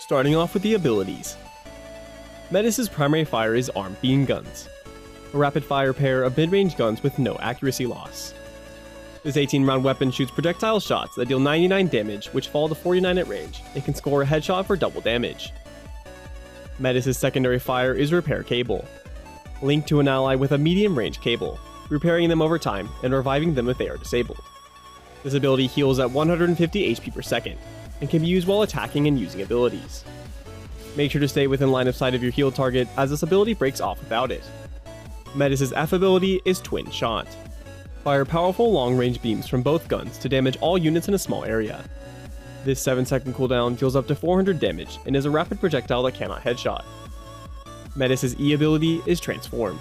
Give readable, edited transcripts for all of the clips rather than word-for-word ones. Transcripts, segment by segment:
Starting off with the abilities. Methuss's primary fire is armed beam guns, a rapid-fire pair of mid-range guns with no accuracy loss. This 18-round weapon shoots projectile shots that deal 99 damage, which fall to 49 at range, and can score a headshot for double damage. Methuss's secondary fire is repair cable, linked to an ally with a medium-range cable, repairing them over time and reviving them if they are disabled. This ability heals at 150 HP per second, and can be used while attacking and using abilities. Make sure to stay within line of sight of your heal target, as this ability breaks off without it. Methuss's F ability is Twin Shot. Fire powerful long-range beams from both guns to damage all units in a small area. This 7-second cooldown deals up to 400 damage and is a rapid projectile that cannot headshot. Methuss's E ability is Transform.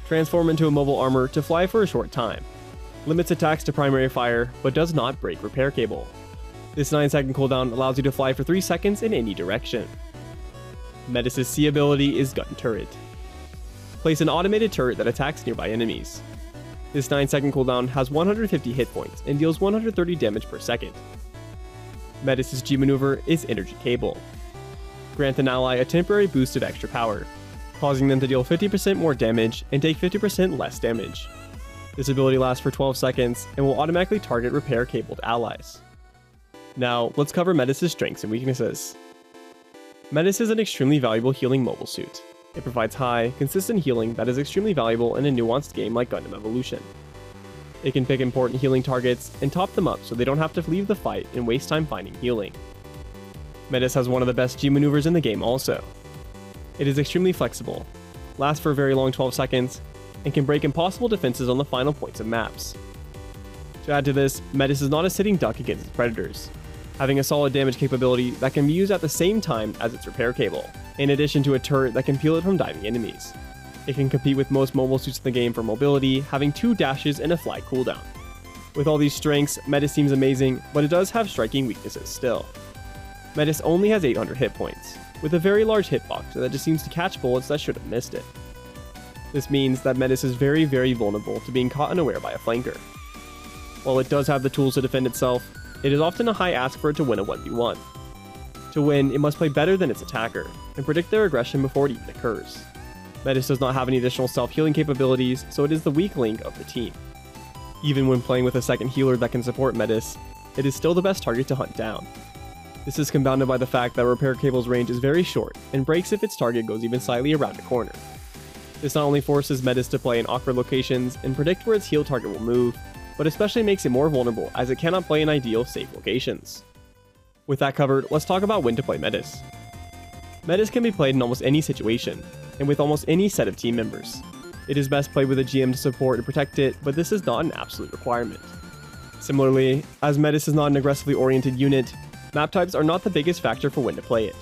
Transform into a mobile armor to fly for a short time. Limits attacks to primary fire, but does not break repair cable. This 9-second cooldown allows you to fly for 3 seconds in any direction. Methuss's C ability is Gun Turret. Place an automated turret that attacks nearby enemies. This 9-second cooldown has 150 hit points and deals 130 damage per second. Methuss's G maneuver is Energy Cable. Grant an ally a temporary boost of extra power, causing them to deal 50% more damage and take 50% less damage. This ability lasts for 12 seconds and will automatically target repair cabled allies. Now, let's cover Methuss's strengths and weaknesses. Methuss is an extremely valuable healing mobile suit. It provides high, consistent healing that is extremely valuable in a nuanced game like Gundam Evolution. It can pick important healing targets and top them up so they don't have to leave the fight and waste time finding healing. Methuss has one of the best G maneuvers in the game also. It is extremely flexible, lasts for a very long 12 seconds, and can break impossible defenses on the final points of maps. To add to this, Methuss is not a sitting duck against its predators, having a solid damage capability that can be used at the same time as its repair cable, in addition to a turret that can peel it from diving enemies. It can compete with most mobile suits in the game for mobility, having 2 dashes and a fly cooldown. With all these strengths, Methuss seems amazing, but it does have striking weaknesses still. Methuss only has 800 hit points, with a very large hitbox that just seems to catch bullets that should have missed it. This means that Methuss is very vulnerable to being caught unaware by a flanker. While it does have the tools to defend itself, it is often a high ask for it to win a 1v1. To win, it must play better than its attacker, and predict their aggression before it even occurs. Methuss does not have any additional self-healing capabilities, so it is the weak link of the team. Even when playing with a second healer that can support Methuss, it is still the best target to hunt down. This is compounded by the fact that repair cable's range is very short, and breaks if its target goes even slightly around a corner. This not only forces Methuss to play in awkward locations and predict where its heal target will move, but especially makes it more vulnerable as it cannot play in ideal, safe locations. With that covered, let's talk about when to play Methuss. Methuss can be played in almost any situation, and with almost any set of team members. It is best played with a GM to support and protect it, but this is not an absolute requirement. Similarly, as Methuss is not an aggressively oriented unit, map types are not the biggest factor for when to play it.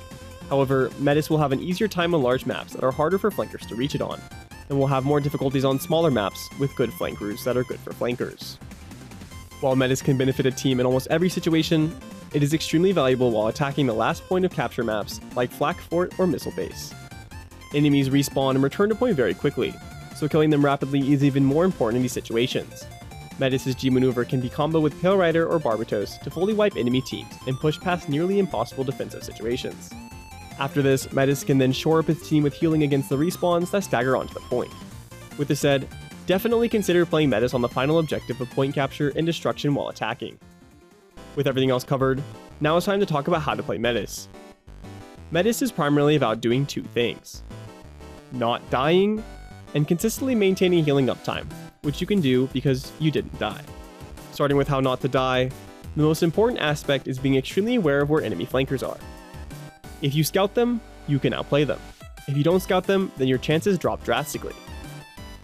However, Methuss will have an easier time on large maps that are harder for flankers to reach it on, and will have more difficulties on smaller maps with good flank routes that are good for flankers. While Methuss can benefit a team in almost every situation, it is extremely valuable while attacking the last point of capture maps like Flak Fort or Missile Base. Enemies respawn and return to point very quickly, so killing them rapidly is even more important in these situations. Methuss's G maneuver can be comboed with Pale Rider or Barbatos to fully wipe enemy teams and push past nearly impossible defensive situations. After this, Methuss can then shore up his team with healing against the respawns that stagger onto the point. With this said, definitely consider playing Methuss on the final objective of point capture and destruction while attacking. With everything else covered, now it's time to talk about how to play Methuss. Methuss is primarily about doing 2 things: not dying, and consistently maintaining healing uptime, which you can do because you didn't die. Starting with how not to die, the most important aspect is being extremely aware of where enemy flankers are. If you scout them, you can outplay them. If you don't scout them, then your chances drop drastically.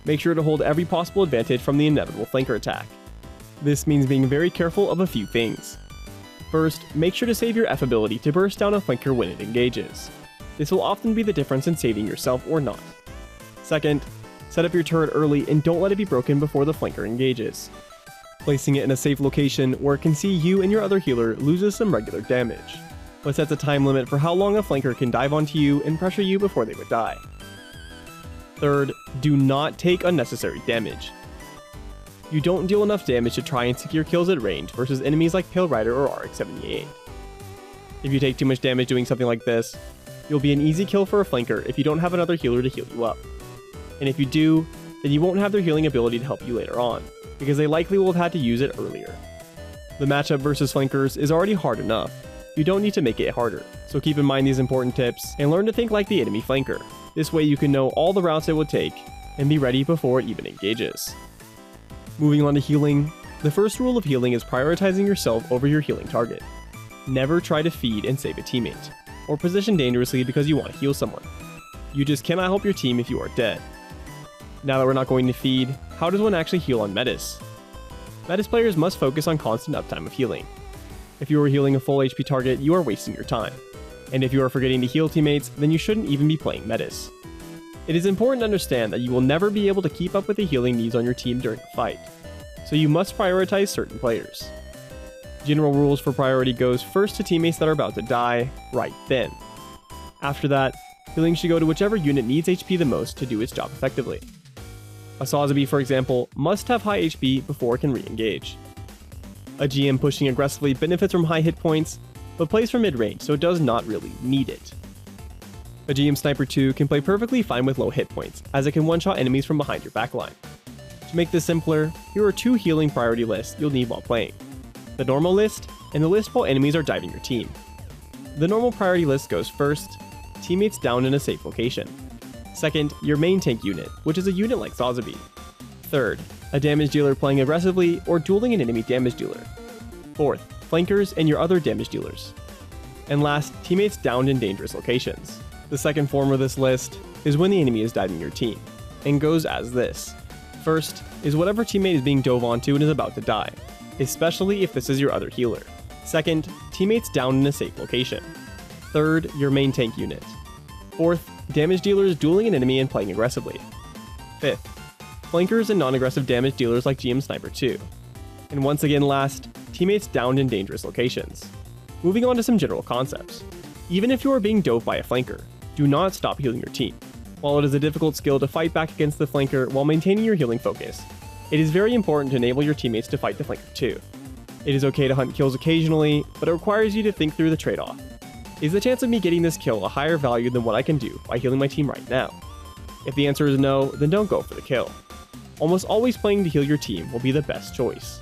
Make sure to hold every possible advantage from the inevitable flanker attack. This means being very careful of a few things. First, make sure to save your F ability to burst down a flanker when it engages. This will often be the difference in saving yourself or not. Second, set up your turret early and don't let it be broken before the flanker engages. Placing it in a safe location where it can see you and your other healer loses some regular damage, but sets a time limit for how long a flanker can dive onto you and pressure you before they would die. Third, do not take unnecessary damage. You don't deal enough damage to try and secure kills at range versus enemies like Pale Rider or RX-78. If you take too much damage doing something like this, you'll be an easy kill for a flanker if you don't have another healer to heal you up. And if you do, then you won't have their healing ability to help you later on, because they likely will have had to use it earlier. The matchup versus flankers is already hard enough. You don't need to make it harder, so keep in mind these important tips and learn to think like the enemy flanker. This way you can know all the routes it would take and be ready before it even engages. Moving on to healing, the first rule of healing is prioritizing yourself over your healing target. Never try to feed and save a teammate, or position dangerously because you want to heal someone. You just cannot help your team if you are dead. Now that we're not going to feed, how does one actually heal on Methuss? Methuss players must focus on constant uptime of healing. If you are healing a full HP target, you are wasting your time. And if you are forgetting to heal teammates, then you shouldn't even be playing Methuss. It is important to understand that you will never be able to keep up with the healing needs on your team during a fight, so you must prioritize certain players. General rules for priority goes first to teammates that are about to die, right then. After that, healing should go to whichever unit needs HP the most to do its job effectively. A Sazabi, for example, must have high HP before it can re-engage. A GM pushing aggressively benefits from high hit points, but plays from mid-range, so it does not really need it. A GM Sniper 2 can play perfectly fine with low hit points, as it can one-shot enemies from behind your backline. To make this simpler, here are two healing priority lists you'll need while playing. The normal list, and the list while enemies are diving your team. The normal priority list goes first, teammates down in a safe location. Second, your main tank unit, which is a unit like Sazabi. Third, a damage dealer playing aggressively or dueling an enemy damage dealer. Fourth, flankers and your other damage dealers. And last, teammates downed in dangerous locations. The second form of this list is when the enemy is diving your team, and goes as this. First is whatever teammate is being dove onto and is about to die, especially if this is your other healer. Second, teammates down in a safe location. Third, your main tank unit. Fourth, damage dealers dueling an enemy and playing aggressively. Fifth, flankers and non-aggressive damage dealers like GM Sniper 2. And once again last, teammates downed in dangerous locations. Moving on to some general concepts. Even if you are being dove by a flanker, do not stop healing your team. While it is a difficult skill to fight back against the flanker while maintaining your healing focus, it is very important to enable your teammates to fight the flanker too. It is okay to hunt kills occasionally, but it requires you to think through the trade-off. Is the chance of me getting this kill a higher value than what I can do by healing my team right now? If the answer is no, then don't go for the kill. Almost always playing to heal your team will be the best choice.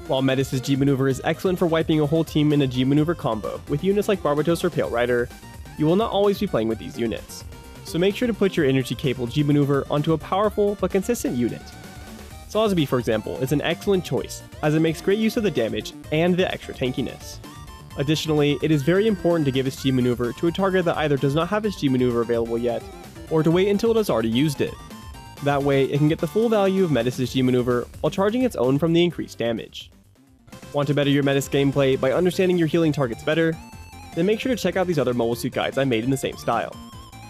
While Methuss' G maneuver is excellent for wiping a whole team in a G maneuver combo with units like Barbatos or Pale Rider, you will not always be playing with these units. So make sure to put your energy capable G maneuver onto a powerful but consistent unit. Sazabi, for example, is an excellent choice as it makes great use of the damage and the extra tankiness. Additionally, it is very important to give its G maneuver to a target that either does not have its G maneuver available yet, or to wait until it has already used it. That way, it can get the full value of Methuss' G maneuver while charging its own from the increased damage. Want to better your Methuss gameplay by understanding your healing targets better? Then make sure to check out these other mobile suit guides I made in the same style.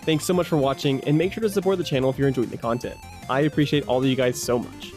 Thanks so much for watching, and make sure to support the channel if you're enjoying the content. I appreciate all of you guys so much.